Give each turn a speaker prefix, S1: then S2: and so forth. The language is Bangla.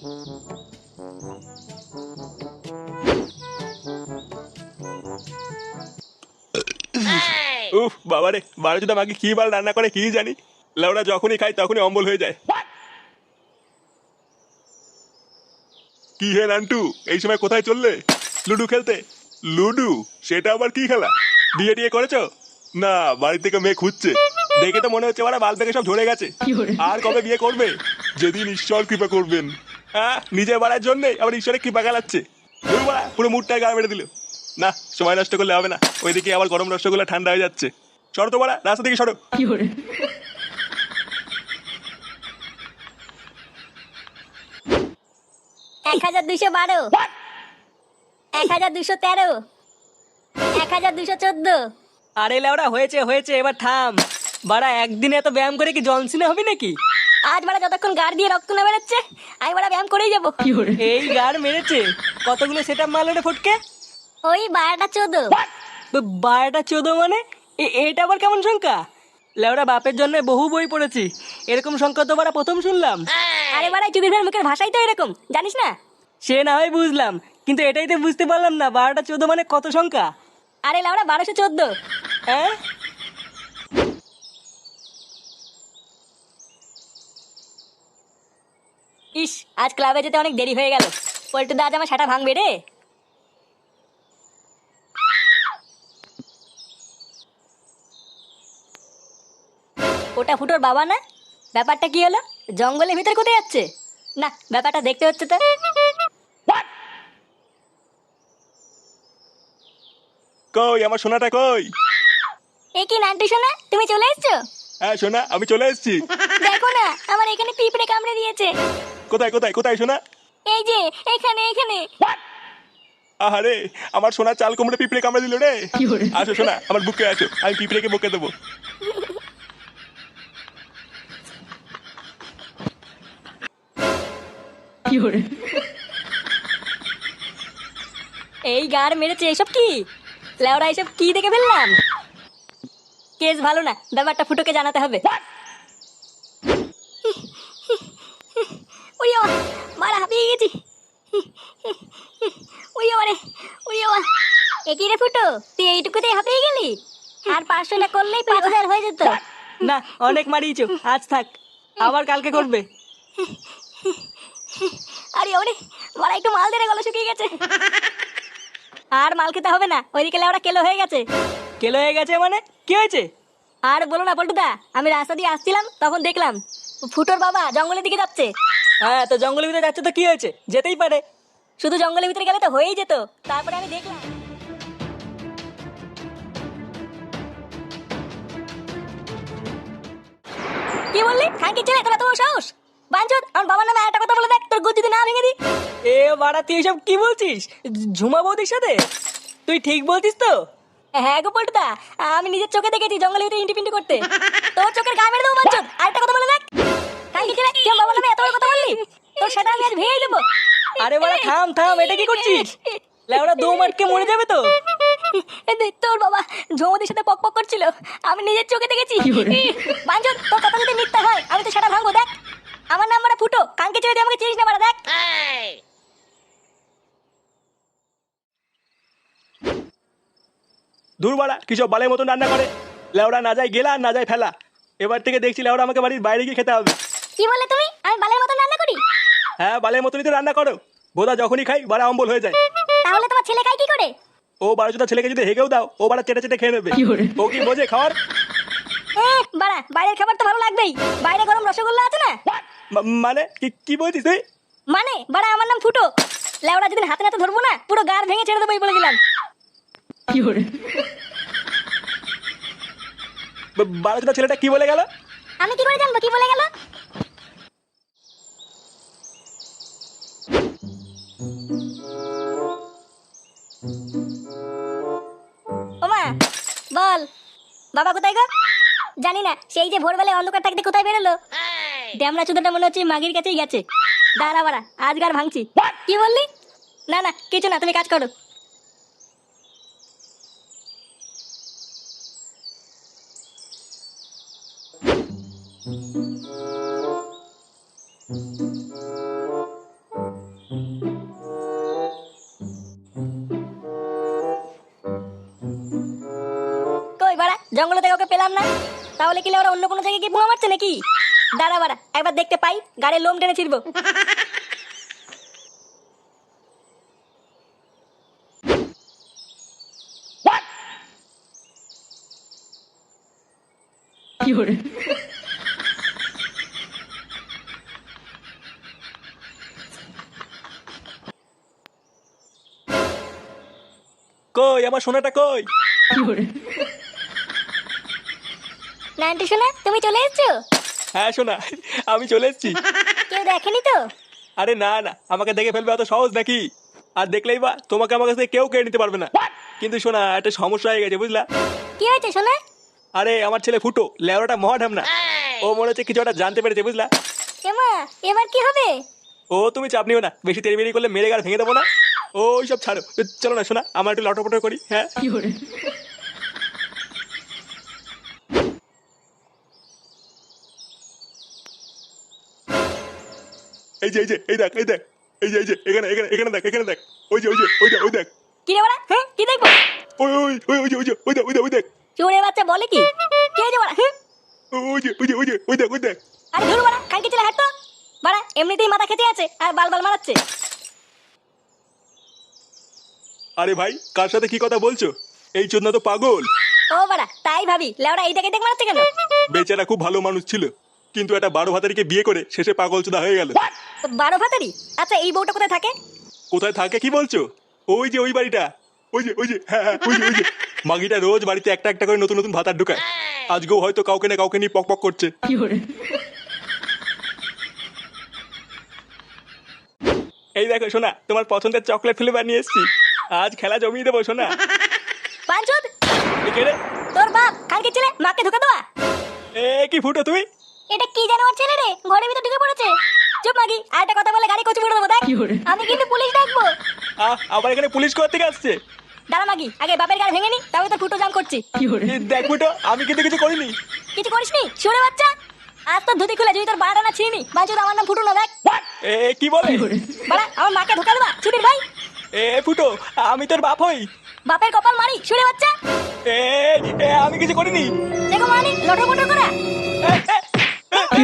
S1: উফ বাবারে, বারোজোটা মাকে কি বাল রান্না করে কি জানি। লেওড়া যখনই খাই তখনই অম্বল হয়ে যায়। কি হে নান্টু, এই সময় কোথায় চললে? লুডু খেলতে? লুডু? সেটা আবার কি খেলা? বিয়ে টিয়ে করেছো? না, বাড়ি থেকে মেয়ে খুঁজছে। দেখে তো মনে হচ্ছে বাল থেকে সব ঝরে গেছে। আর কবে বিয়ে করবে? যেদিন ঈশ্বর কৃপা করবেন। হ্যাঁ, নিজের বাড়ার জন্যে আবার ঈশ্বরের কৃপা গালাচ্ছে। পুরো মুডটা গা মেরে দিল। না, সময় নষ্ট করলে হবে না। ওইদিকে আবার গরম রসগোল্লা ঠান্ডা হয়ে যাচ্ছে। সরো তো বাড়া, রাস্তা থেকে সরো।
S2: 1212, 1213, 1214।
S3: আরে লেওড়া, হয়েছে হয়েছে, এবার থাম। বাড়া একদিনে এত ব্যায়াম করে কি জনসিনে হবি নাকি?
S2: আজ বাড়া যতক্ষণ গাড় দিয়ে রক্ত না বেরোচ্ছে আমি বাড়া ব্যায়াম করেই যাবো।
S3: এই গার মেরেছে? কতগুলো সেটআপ মারলো রে ফটকে?
S2: ওই 12টা 14।
S3: 12টা 14 মানে? এটা আবার কেমন সংখ্যা? লেওড়া বাপের জন্য বহু বই পড়েছি, এরকম সংখ্যা তো বাড়া প্রথম শুনলাম।
S2: আরে বাড়া চুদির ভাইয়ের মুখের ভাষাই তো এরকম, জানিস না?
S3: সে না হয় বুঝলাম, কিন্তু এটাই তো বুঝতে পারলাম না 12টা 14 মানে কত সংখ্যা।
S2: আরে লাউড়া 1214।
S3: হ্যাঁ?
S2: ইস, আজ ক্লাবে যেতে অনেক দেরি হয়ে গেল। পল্টুদা আজ আমার সাটা ভাঙবে রে। ওটা ফুটোর বাবা না? ব্যাপারটা কি হলো? জঙ্গলের ভিতর কোথায় যাচ্ছে? না, ব্যাপারটা দেখতে হচ্ছে তো।
S1: কই আমার সোনাটা কই?
S2: এ কি নান্টু সোনা, তুমি চলে এসছো?
S1: হ্যাঁ সোনা, আমি চলে এসেছি।
S2: দেখো না, আমার এখানে পিঁপড়ে কামড়ে দিয়েছে।
S1: কোথায় কোথায় কোথায় সোনা?
S2: এই যে এখানে এখানে।
S1: আহারে, আমার সোনা চাল কুমড়ে পিঁপড়ে কামড়ে দিল রে। আসো সোনা, আমার বুকে আসো, আমি পিঁপড়েকে বকে দেবো।
S2: এই গার মেরেছে, এসব কি? লেওড়া এসব কি দেখে ফেললাম? কেস ভালো না, ব্যাপারটা ফুটোকে জানাতে হবে। ওই বাবা, মারা হাঁপিয়ে গেছি। ওই বাবা রে, ওই বাবা। একই রে ফুটো, তুই এইটুকুতেই হাঁপিয়ে গেলি? আর 500 করলেই 5000 হয়ে যেত।
S3: না, অনেক মারিয়েছো, আজ থাক, আবার কালকে করবে।
S2: আরে ওরে, মারা একটু মাল দে, গলা শুকিয়ে গেছে। আর মাল খেতে হবে না, ওইদিকে লেওড়া কেলো হয়ে গেছে।
S3: কেলো হয়ে গেছে মানে? কি হয়েছে?
S2: আর বলো না পল্টুদা, আমি রাস্তা দিয়ে আসছিলাম, তখন দেখলাম ফুটোর বাবা জঙ্গলের দিকে যাচ্ছে।
S3: হ্যাঁ, তো জঙ্গলের ভিতরে যাচ্ছে তো কি হয়েছে, যেতেই পারে।
S2: শুধু জঙ্গলের ভিতরে গেলে তো হয়েই যেত। তারপরে আমি দেখলাম। কি বললি? খানকি ছেলে, তোরা তোমার সাহস? বাঞ্চোদ, আমার বাবার নামে একটা কথা বলে দেখ, তোর গুদ যদি না ভেঙে দি।
S3: এ বাড়া, তুই এসব কি বলছিস? ঝুমা বৌদির সাথে? তুই ঠিক বলছিস তো?
S2: হ্যাঁ গো পল্টুদা, আমি নিজের চোখে দেখেছি জঙ্গলের ভিতরে ইন্টি পিন্টি করতে। তোর চোখের গা মেরে দেবো বাঞ্চোদ, আরেকটা কথা বলে দেখ। খানকি ছেলে, তুই আমার বাবার নামে এত বড় কথা বললি? তোর সেটা আমি আজ ভেঙেই দেবো।
S3: আরে বাড়া, থাম থাম, এটা কি করছিস? লেওড়া দম আটকে মরে যাবে তো।
S2: তোর বাবা ঝৌমতির সাথে পক পক করছিল, আমি নিজের চোখে দেখেছি। বাঞ্চোদ, তোর কথা যদি মিথ্যা হয় আমি তো সেটা ভাঙবো। দেখ, আমার নাম বাড়া ফুটো, কানকে ছেলে, তুই আমাকে চিনিস না বাড়া। দেখ।
S1: দূর বাড়া, কিসব বালের মতন রান্না করে। লেওড়া না যায় গেলা, না যায় ফেলা। এবার থেকে দেখছি লেওড়া আমাকে বাড়ির বাইরে গিয়ে খেতে হবে।
S2: কি বললে তুমি? আমি বালের মতন রান্না করি?
S1: হ্যাঁ, বালের মতনই তো রান্না করো। বোধা যখনই খাই বাড়া অম্বল হয়ে যায়।
S2: তাহলে তোমার ছেলে খায় কি করে?
S1: ও বারোজোটা ছেলেকে যদি হেগেও দাও, ও বাড়া চেটে চেটে খেয়ে নেবে। ও কি বোঝে খাওয়ার?
S2: বাড়া, বাইরের খাবার তো ভালো লাগবেই। বাইরে গরম রসগোল্লা আছে না?
S1: মানে কি কি বলছিস তুই?
S2: মানে বাড়া, আমার নাম ফুটো। লেওড়া যেদিন হাতে নাতে ধরবো না, পুরো গাড় ভেঙে ছেড়ে দেবো, এই বলে দিলাম।
S1: বারোজোটা ছেলেটা কি বলে গেল?
S2: আমি কি করে জানবো কি বলে গেল? ওমা, বল। বাবা কোথায় গো? জানি না, সেই যে ভোরবেলায় অন্ধকার থাকতে কোথায় বেরোলো। ড্যামরা চুদাটা মনে হচ্ছে মাগির কাছেই গেছে। দাঁড়া বাড়া, আজ গার ভাঙছি। কি বললি? না না, কিছু না, তুমি কাজ করো। জঙ্গলে থেকে ওকে পেলাম না, তাহলে কি ওরা অন্য কোনো জায়গায় গিয়ে বোমা মারছে নাকি? দাঁড়া বাড়া, একবার দেখতে পাই, গাড়ির লোম টেনে ছিড়বো।
S1: কই আমার সোনাটা কই?
S2: নান্টু শোনা, তুমি চলে এসছো?
S1: হ্যাঁ সোনা, আমি চলে এসেছি।
S2: কেউ দেখেনি তো?
S1: আরে না না, আমাকে দেখে ফেলবে অত সহজ নাকি? আর দেখলেই বা তোমাকে আমার কাছ থেকে কেউ কেড়ে নিতে পারবে না। কিন্তু শোনা, একটা সমস্যা হয়ে গেছে বুঝলা?
S2: কি হয়েছে শোনা?
S1: আরে আমার ছেলে ফুটো লেওরাটা মহাঢাম না, ও মনে হচ্ছে কিছু একটা জানতে পেরেছে বুঝলা?
S2: এমা, এবার কি হবে?
S1: ও তুমি চাপ নিও না, বেশি তেড়িবেড়ি করলে মেরে গাড় ভেঙে দেবো না। ওই সব ছাড়ো, চলো না শোনা, আমার একটু লটরপটর করি। হ্যাঁ এই যে এই যে এই দেখ এই দেখ, এই যে এখানে এখানে এখানে দেখ, এখানে দেখ, ওই যে ওই যে ওই দেখ ওই দেখ,
S2: কি রে বাড়া, হ্যাঁ কি দেখবো?
S1: ওই ওই ওই ওই যে ওই যে ওই দেখ ওই দেখ ওই দেখ,
S2: চোরে বাচ্চা বলে কি? কে হয়েছে বাড়া? হ্যাঁ,
S1: ওই যে ওই যে ওই যে ওই দেখ ওই দেখ।
S2: আরে ধরু বাড়া, কালকে চলে হাঁটতো বাড়া, এমনিতেই মাথা খেতে আছে আর বাল বাল মারাচ্ছে।
S1: আরে ভাই, কার সাথে কি কথা বলছো? এই চোদনা তো পাগল।
S2: ও বাড়া, তাই ভাবি লেওড়া এই দেখে দেখ মারাচ্ছে কেন?
S1: বেচারা খুব ভালো মানুষ ছিল, কিন্তু একটা 12 ভাতারিকে বিয়ে করে শেষে পাগল চোদা হয়ে গেল।
S2: 12 ভাতারি? আচ্ছা এই বউটা কোথায় থাকে?
S1: কোথায় থাকে কি বলছো? ওই যে ওই বাড়িটা, ওই যে হ্যাঁ হ্যাঁ, ওই যে ওই যে মাগিটা রোজ বাড়িতে একটা একটা করে নতুন নতুন ভাতার ঢুকায়। আজকেও হয়তো কাউকে না কাউকে নিয়ে পক পক করছে। এই দেখো সোনা, তোমার পছন্দের চকলেট ফ্লেভার নিয়ে এসেছি, আজ খেলা জমিয়ে দেবো সোনা।
S2: পাঁচুদ,
S1: এই কে রে?
S2: তোর বাপ কালকে ছেলে মাকে ধোকা দেওয়া।
S1: এ কি ফুটো তুই?
S2: এটা কি জানোয়ার ছেলে রে, ঘরের ভিতর ঢুকে পড়েছে। চুপ মাগি, আর একটা কথা বলে গাড়ি কচু করে দেবো দেখ। আমি কিন্তু পুলিশ ডাকবো।
S1: আবার এখানে পুলিশ কোথা থেকে আসছে?
S2: দাঁড়া মাগি, আগে বাপের গাড়ি ভেঙে নি, তারপরে তোর ফুটো জাম করছি।
S1: দেখ ফুটো, আমি কিন্তু কিছু করিনি।
S2: কিছু করিসনি শুনে বাচ্চা? আজ তোর ধুতি খুলে যদি তোর বাড়া না ছিনি, বাঞ্চুদ আমার নাম ফুটো না দেখ।
S1: এ কি বলে?
S2: বাড়া, আমার মাকে ধোকা দেবা ছুটির ভাই।
S1: এ ফুটো, আমি তোর বাপ হই।
S2: বাপের কপাল মারি শুনে বাচ্চা।
S1: এ এ, আমি কিছু করিনি।
S2: দেখো মানি লটর পটর করা।
S1: এ, এ, এ, এ,
S2: কি